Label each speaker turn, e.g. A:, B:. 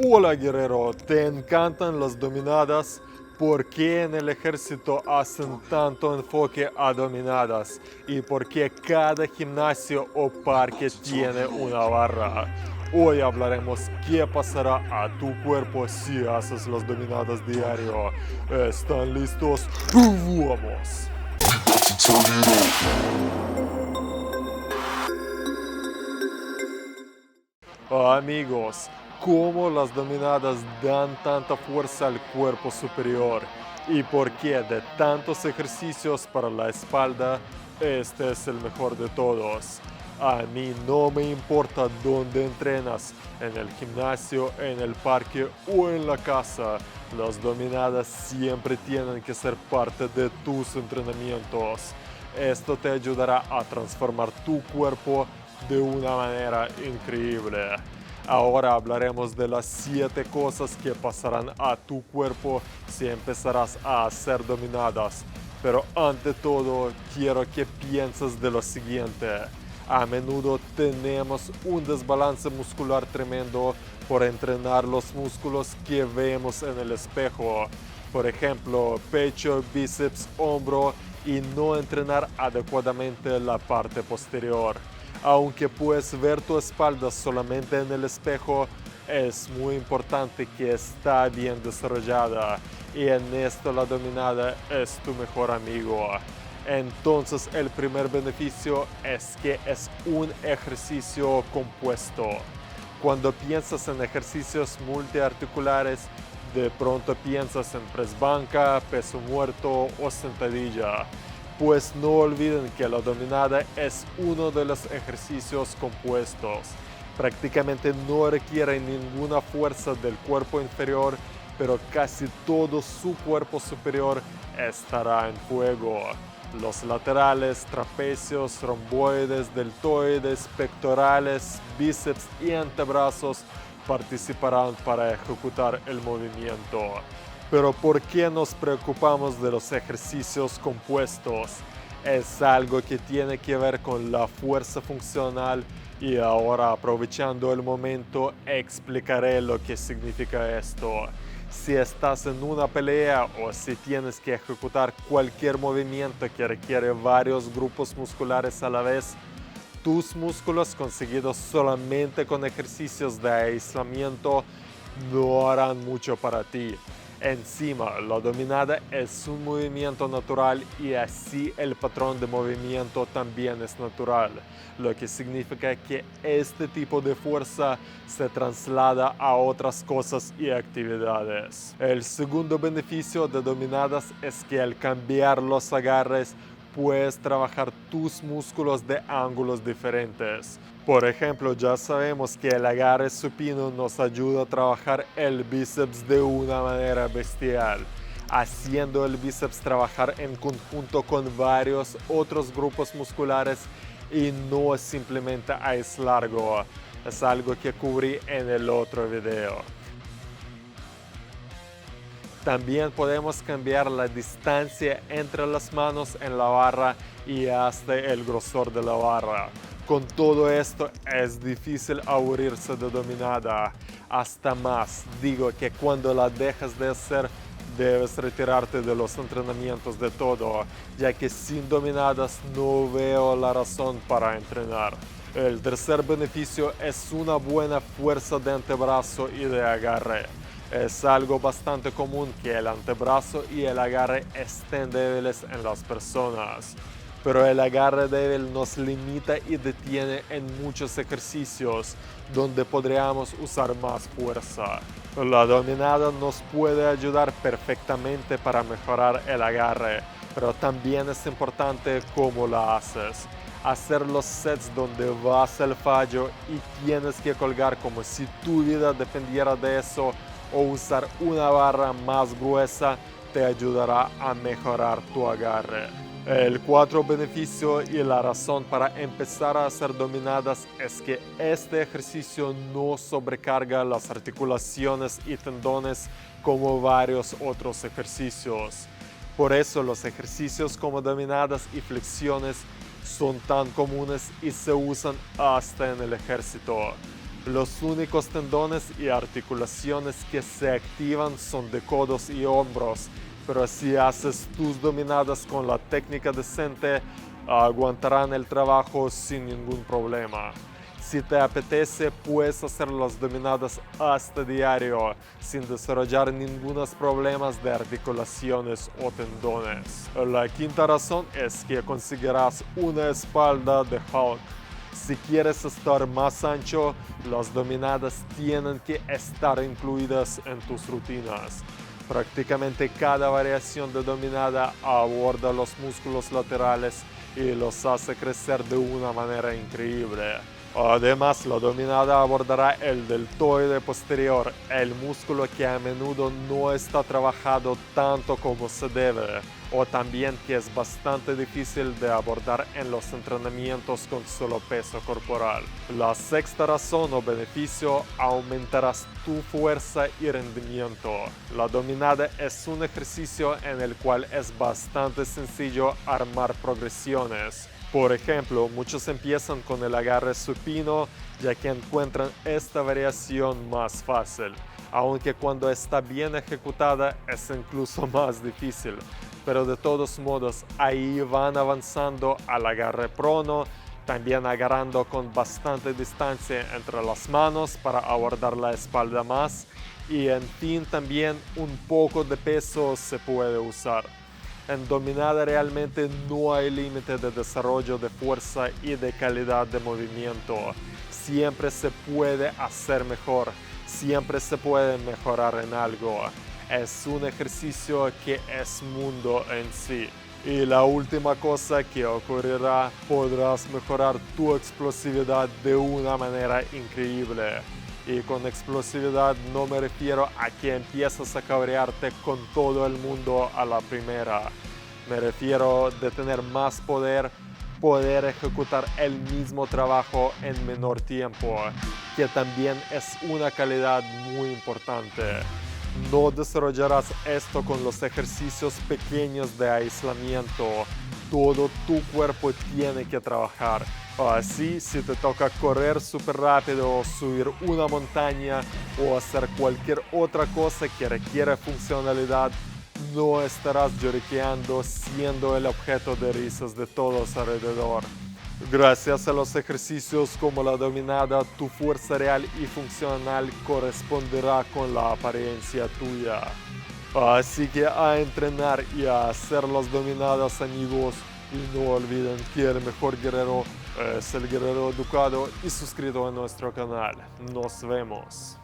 A: Hola guerrero, ¿te encantan las dominadas? ¿Por qué en el ejército hacen tanto enfoque a dominadas? ¿Y por qué cada gimnasio o parque tiene una barra? Hoy hablaremos qué pasará a tu cuerpo si haces las dominadas diario. ¿Están listos? ¡Vamos! Amigos, ¿cómo las dominadas dan tanta fuerza al cuerpo superior? ¿Y por qué de tantos ejercicios para la espalda, este es el mejor de todos? A mí no me importa dónde entrenas, en el gimnasio, en el parque o en la casa. Las dominadas siempre tienen que ser parte de tus entrenamientos. Esto te ayudará a transformar tu cuerpo de una manera increíble. Ahora hablaremos de las 7 cosas que pasarán a tu cuerpo si empezarás a hacer dominadas. Pero ante todo, quiero que pienses de lo siguiente. A menudo tenemos un desbalance muscular tremendo por entrenar los músculos que vemos en el espejo. Por ejemplo, pecho, bíceps, hombro y no entrenar adecuadamente la parte posterior. Aunque puedes ver tu espalda solamente en el espejo, es muy importante que está bien desarrollada y en esto la dominada es tu mejor amigo. Entonces el primer beneficio es que es un ejercicio compuesto. Cuando piensas en ejercicios multiarticulares, de pronto piensas en press banca, peso muerto o sentadilla. Pues no olviden que la dominada es uno de los ejercicios compuestos. Prácticamente no requiere ninguna fuerza del cuerpo inferior, pero casi todo su cuerpo superior estará en juego. Los laterales, trapecios, romboides, deltoides, pectorales, bíceps y antebrazos participarán para ejecutar el movimiento. Pero ¿por qué nos preocupamos de los ejercicios compuestos? Es algo que tiene que ver con la fuerza funcional y ahora, aprovechando el momento, explicaré lo que significa esto. Si estás en una pelea o si tienes que ejecutar cualquier movimiento que requiere varios grupos musculares a la vez, tus músculos conseguidos solamente con ejercicios de aislamiento no harán mucho para ti. Encima, la dominada es un movimiento natural y así el patrón de movimiento también es natural, lo que significa que este tipo de fuerza se traslada a otras cosas y actividades. El segundo beneficio de dominadas es que al cambiar los agarres, puedes trabajar tus músculos de ángulos diferentes. Por ejemplo, ya sabemos que el agarre supino nos ayuda a trabajar el bíceps de una manera bestial, haciendo el bíceps trabajar en conjunto con varios otros grupos musculares y no simplemente aislarlo. Es algo que cubrí en el otro video. También podemos cambiar la distancia entre las manos en la barra y hasta el grosor de la barra. Con todo esto es difícil aburrirse de dominada. Hasta más, digo que cuando la dejas de hacer, debes retirarte de los entrenamientos de todo, ya que sin dominadas no veo la razón para entrenar. El tercer beneficio es una buena fuerza de antebrazo y de agarre. Es algo bastante común que el antebrazo y el agarre estén débiles en las personas, pero el agarre débil nos limita y detiene en muchos ejercicios donde podríamos usar más fuerza. La dominada nos puede ayudar perfectamente para mejorar el agarre, pero también es importante cómo la haces. Hacer los sets donde vas al fallo y tienes que colgar como si tu vida dependiera de eso, o usar una barra más gruesa te ayudará a mejorar tu agarre. El cuarto beneficio y la razón para empezar a hacer dominadas es que este ejercicio no sobrecarga las articulaciones y tendones como varios otros ejercicios. Por eso los ejercicios como dominadas y flexiones son tan comunes y se usan hasta en el ejército. Los únicos tendones y articulaciones que se activan son de codos y hombros, pero si haces tus dominadas con la técnica decente, aguantarán el trabajo sin ningún problema. Si te apetece, puedes hacer las dominadas hasta diario, sin desarrollar ningunos problemas de articulaciones o tendones. La quinta razón es que conseguirás una espalda de Hulk. Si quieres estar más ancho, las dominadas tienen que estar incluidas en tus rutinas. Prácticamente cada variación de dominada aborda los músculos laterales y los hace crecer de una manera increíble. Además, la dominada abordará el deltoide posterior, el músculo que a menudo no está trabajado tanto como se debe, o también que es bastante difícil de abordar en los entrenamientos con solo peso corporal. La sexta razón o beneficio: aumentarás tu fuerza y rendimiento. La dominada es un ejercicio en el cual es bastante sencillo armar progresiones. Por ejemplo, muchos empiezan con el agarre supino, ya que encuentran esta variación más fácil, aunque cuando está bien ejecutada es incluso más difícil. Pero de todos modos, ahí van avanzando al agarre prono, también agarrando con bastante distancia entre las manos para abordar la espalda más, y en fin también un poco de peso se puede usar. En dominada realmente no hay límite de desarrollo de fuerza y de calidad de movimiento. Siempre se puede hacer mejor, siempre se puede mejorar en algo. Es un ejercicio que es mundo en sí. Y la última cosa que ocurrirá: podrás mejorar tu explosividad de una manera increíble. Y con explosividad no me refiero a que empiezas a cabrearte con todo el mundo a la primera. Me refiero de tener más poder ejecutar el mismo trabajo en menor tiempo, que también es una calidad muy importante. No desarrollarás esto con los ejercicios pequeños de aislamiento. Todo tu cuerpo tiene que trabajar. Así, si te toca correr súper rápido, subir una montaña o hacer cualquier otra cosa que requiere funcionalidad, no estarás lloriqueando, siendo el objeto de risas de todos alrededor. Gracias a los ejercicios como la dominada, tu fuerza real y funcional corresponderá con la apariencia tuya. Así que a entrenar y a hacer las dominadas, amigos, y no olviden que el mejor guerrero es el guerrero educado y suscrito a nuestro canal. Nos vemos.